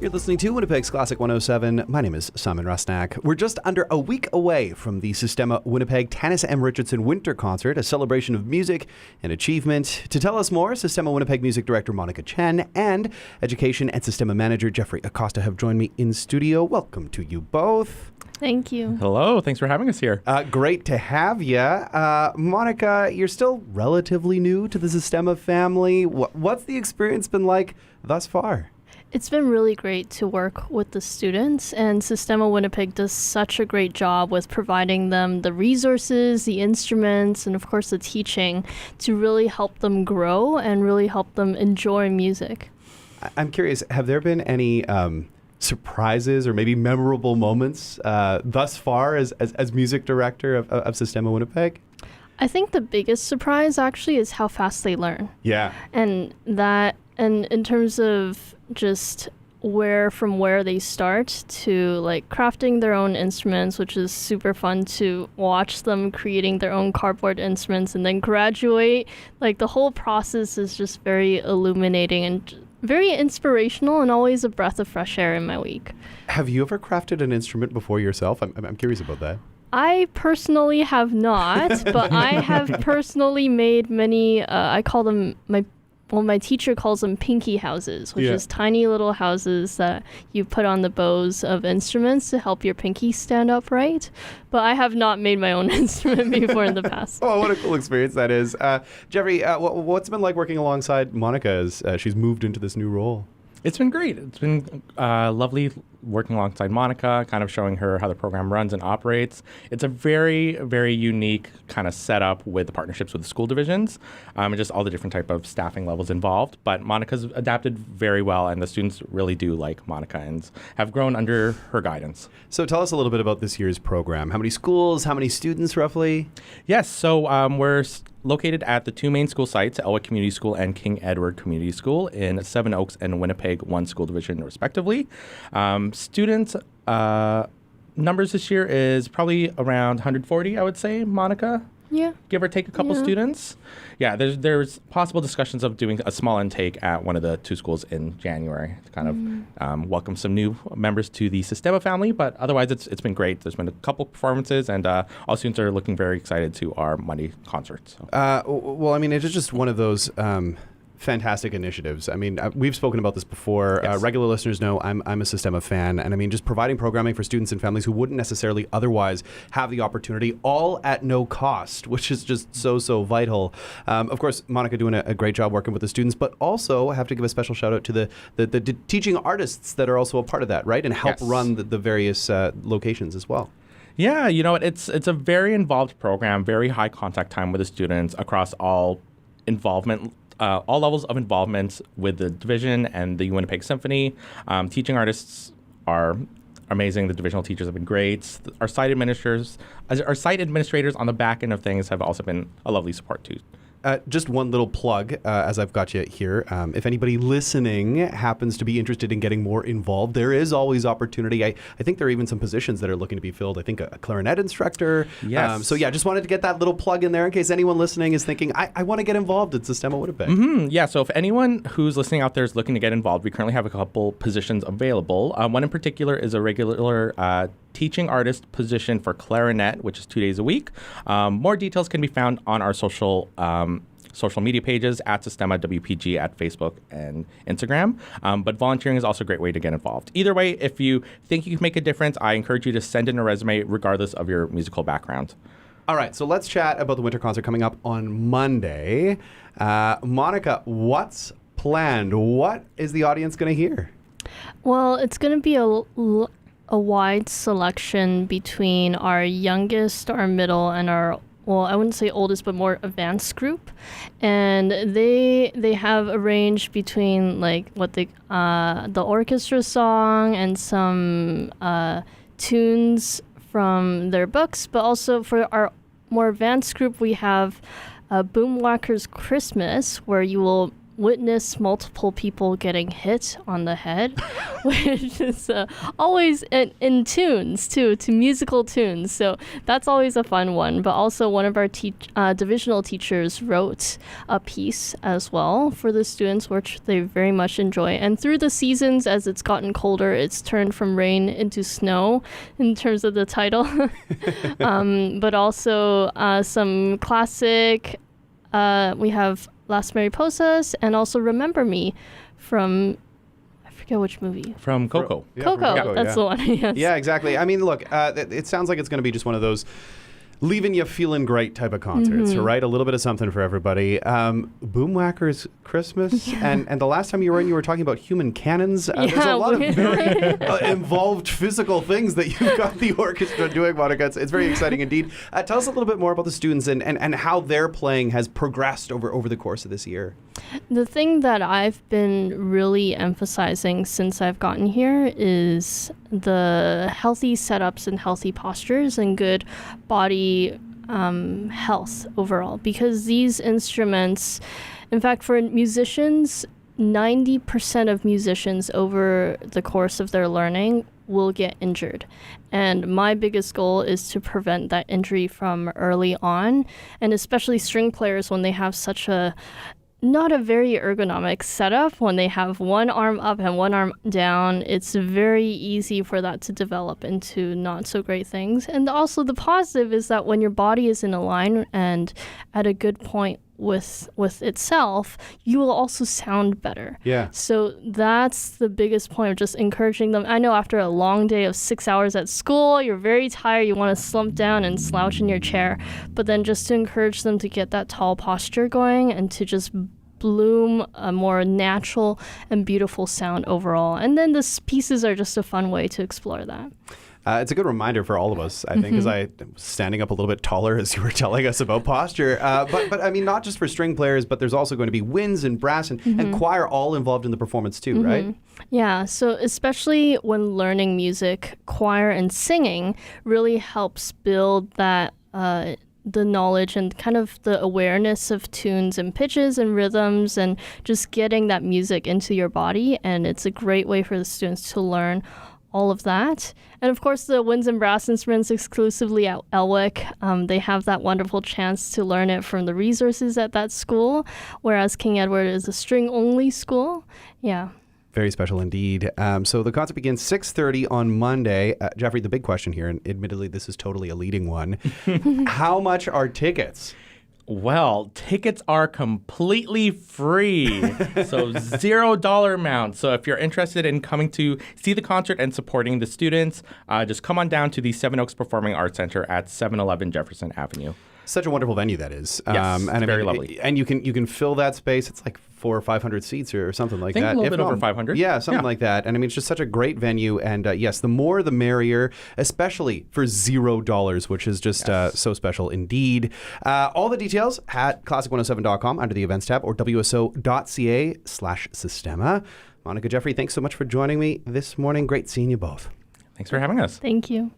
You're listening to Winnipeg's Classic 107. My name is Simon Rusnak. We're just under a week away from the Sistema Winnipeg Tannis and Richardson Winter Concert, a celebration of music and achievement. To tell us more, Sistema Winnipeg Music Director Monica Chen and Education and Sistema Manager Jeffrey Acosta have joined me in studio. Welcome to you both. Thank you. Hello. Thanks for having us here. Great to have you. Monica, you're still relatively new to the Sistema family. What's the experience been like thus far? It's been really great to work with the students, and Sistema Winnipeg does such a great job with providing them the resources, the instruments, and of course the teaching to really help them grow and really help them enjoy music. I'm curious, have there been any surprises or maybe memorable moments thus far as music director of Sistema Winnipeg? I think the biggest surprise actually is how fast they learn. Yeah. And in terms of just from where they start to like crafting their own instruments, which is super fun to watch them creating their own cardboard instruments and then graduate. Like the whole process is just very illuminating and very inspirational and always a breath of fresh air in my week. Have you ever crafted an instrument before yourself? I'm curious about that. I personally have not, but I have personally made many, I call them my teacher calls them pinky houses, which is tiny little houses that you put on the bows of instruments to help your pinky stand upright. But I have not made my own instrument before in the past. Oh, what a cool experience that is. Jeffrey, what's it been like working alongside Monica as she's moved into this new role? It's been great. It's been lovely working alongside Monica, kind of showing her how the program runs and operates. It's a very, very unique kind of setup with the partnerships with the school divisions and just all the different type of staffing levels involved. But Monica's adapted very well, and the students really do like Monica and have grown under her guidance. So tell us a little bit about this year's program. How many schools, how many students roughly? Yes, so we're located at the two main school sites, Elwick Community School and King Edward Community School in Seven Oaks and Winnipeg, one school division respectively. Students numbers this year is probably around 140, I would say, Monica. Yeah. Give or take a couple students. Yeah, there's possible discussions of doing a small intake at one of the two schools in January to kind of welcome some new members to the Sistema family. But otherwise, it's been great. There's been a couple performances, and all students are looking very excited to our Monday concert. So. Well, I mean, it is just one of those fantastic initiatives. I mean, we've spoken about this before. Yes. Regular listeners know I'm a Sistema fan, and I mean, just providing programming for students and families who wouldn't necessarily otherwise have the opportunity, all at no cost, which is just so vital. Of course, Monica doing a great job working with the students, but also have to give a special shout out to the teaching artists that are also a part of that, right? And help run the various locations as well. Yeah, you know, it's a very involved program, very high contact time with the students across all involvement. All levels of involvement with the division and the Winnipeg Symphony. Teaching artists are amazing. The divisional teachers have been great. Our site administrators on the back end of things have also been a lovely support too. Just one little plug as I've got you here. If anybody listening happens to be interested in getting more involved, there is always opportunity. I think there are even some positions that are looking to be filled. I think a clarinet instructor. Yes. So yeah, just wanted to get that little plug in there in case anyone listening is thinking, I want to get involved at Sistema Winnipeg. Mm-hmm. Yeah, so if anyone who's listening out there is looking to get involved, we currently have a couple positions available. One in particular is a regular teaching artist position for clarinet, which is 2 days a week. More details can be found on our social media pages at Sistema WPG at Facebook and Instagram. But volunteering is also a great way to get involved. Either way, if you think you can make a difference, I encourage you to send in a resume regardless of your musical background. All right, so let's chat about the winter concert coming up on Monday. Monica, what's planned? What is the audience going to hear? Well, it's going to be a wide selection between our youngest, our middle, and our, well, I wouldn't say oldest, but more advanced group. And they have a range between like what the orchestra song and some tunes from their books, but also for our more advanced group, we have Boomwhacker's Christmas, where you will witness multiple people getting hit on the head, which is always in tunes too, to musical tunes. So that's always a fun one. But also one of our divisional teachers wrote a piece as well for the students, which they very much enjoy. And through the seasons, as it's gotten colder, it's turned from rain into snow in terms of the title. But also some classic, we have Las Mariposas and also Remember Me from, I forget which movie. From Coco. Yeah, Coco, from that's the one. Yes. Yeah, exactly. I mean, look, it sounds like it's going to be just one of those leaving you feeling great type of concerts, right? A little bit of something for everybody. Boomwhackers Christmas, and the last time you were in, you were talking about human cannons. There's a lot of very involved physical things that you've got the orchestra doing, Monica. It's very exciting indeed. Tell us a little bit more about the students and how their playing has progressed over the course of this year. The thing that I've been really emphasizing since I've gotten here is the healthy setups and healthy postures and good body health overall. Because these instruments, in fact, for musicians, 90% of musicians over the course of their learning will get injured. And my biggest goal is to prevent that injury from early on, and especially string players when they have such a not a very ergonomic setup. When they have one arm up and one arm down, it's very easy for that to develop into not so great things. And also the positive is that when your body is in a line and at a good point with itself, you will also sound better. Yeah. So that's the biggest point of just encouraging them. I know after a long day of 6 hours at school, you're very tired, you want to slump down and slouch in your chair, but then just to encourage them to get that tall posture going and to just bloom a more natural and beautiful sound overall. And then the pieces are just a fun way to explore that. It's a good reminder for all of us, I think, because I was standing up a little bit taller as you were telling us about posture. But I mean, not just for string players, but there's also going to be winds and brass and choir all involved in the performance too, right? Yeah, so especially when learning music, choir and singing really helps build that the knowledge and kind of the awareness of tunes and pitches and rhythms and just getting that music into your body. And it's a great way for the students to learn all of that. And of course, the winds and brass instruments exclusively at Elwick, they have that wonderful chance to learn it from the resources at that school, whereas King Edward is a string-only school. Yeah. Very special indeed. So the concert begins 6:30 on Monday. Jeffrey, the big question here, and admittedly this is totally a leading one, how much are tickets? Well, tickets are completely free, so $0 amount. So if you're interested in coming to see the concert and supporting the students, just come on down to the Seven Oaks Performing Arts Center at 711 Jefferson Avenue. Such a wonderful venue that is. Yes, and very lovely. And you can fill that space. It's like 400 or 500 seats or something like I think that. a little bit over 500. Yeah, something like that. And I mean, it's just such a great venue. And yes, the more the merrier, especially for $0, which is just so special indeed. All the details at classic107.com under the events tab or wso.ca/Sistema. Monica, Jeffrey, thanks so much for joining me this morning. Great seeing you both. Thanks for having us. Thank you.